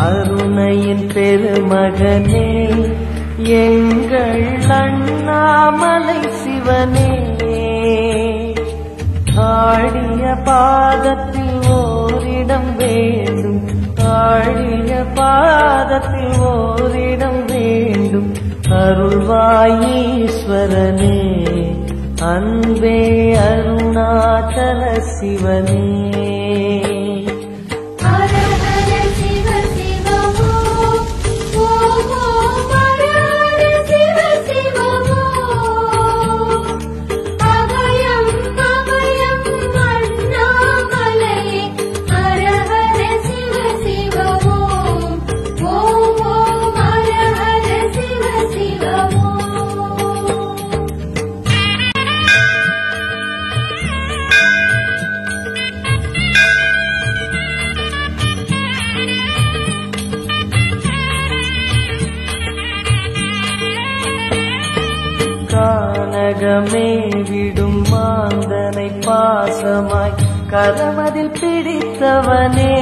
அருணையின் பெருமகனே எங்கள் அண்ணாமலை சிவனே, ஆடிய பாதத்தில் ஓரிடம் வேண்டும், ஆடிய பாதத்தில் ஓரிடம் வேண்டும். அருள்வாயீஸ்வரனே அன்பே அருணாச்சல சிவனே. கானகமே விடும் மாந்தனை பாசமாய் கரமதில் பிடித்தவனே,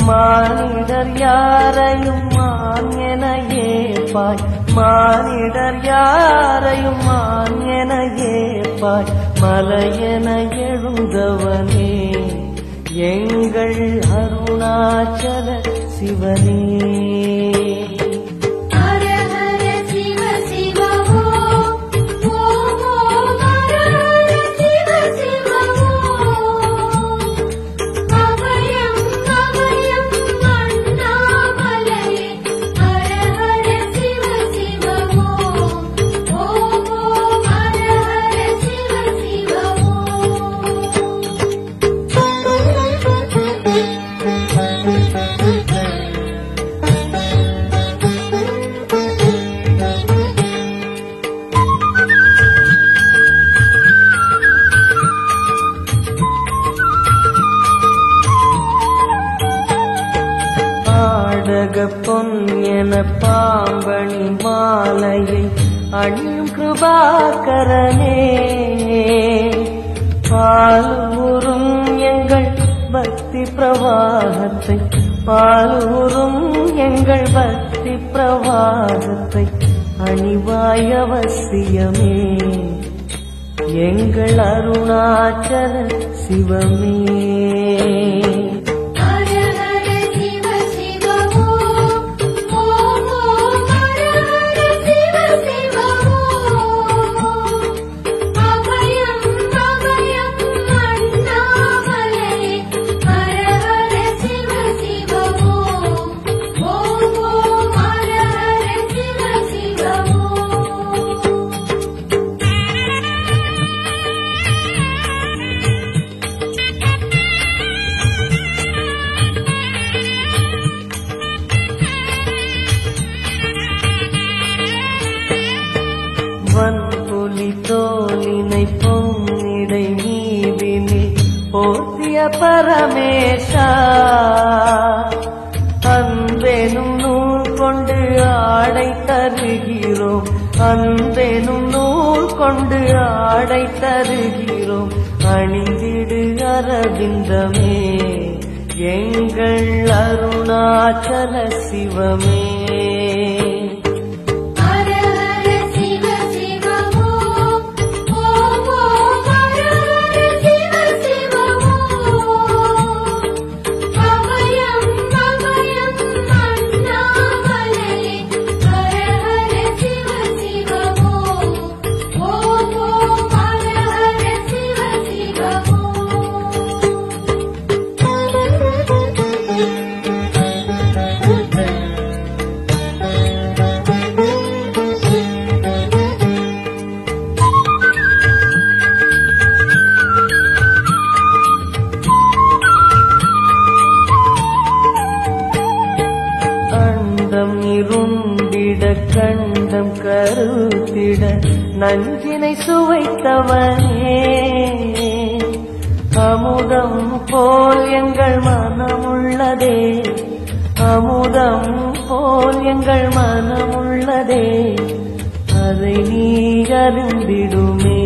மானிடர் யாரையும் மான் என ஏப்பாய், மானிடர் யாரையும் மான் என ஏப்பாய். மலையென எழுந்தவனே எங்கள் அருணாச்சல சிவனே. பொன் என பாம்பணி மாலையை அணியும் கிருபாகரனே, பாலூரும் எங்கள் பக்தி பிரவாகத்தை, பாலூரும் எங்கள் பக்தி பிரவாகத்தை அணிவாய் அவசியமே எங்கள் அருணாச்சல சிவமே. வன்புலி தோலினை பொன்னிடை மீதினில் போர்த்திய பரமேஷா, அன்பெனும் நூல் கொண்டு ஆடை தருகிறோம், அன்பெனும் நூல் கொண்டு ஆடை தருகிறோம். அணிந்திடு அரவிந்தமே எங்கள் அருணாச்சல சிவமே. உள்ளம் இருண்டிட கண்டம் கருத்திட நஞ்சினை சுவைத்தவனே அமுதம் போல் எங்கள் மனமுள்ளதே அமுதம் போல் எங்கள் மனமுள்ளதே அதை நீ அருந்திடுமே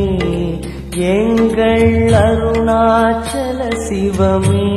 எங்கள் அருணாச்சல சிவமே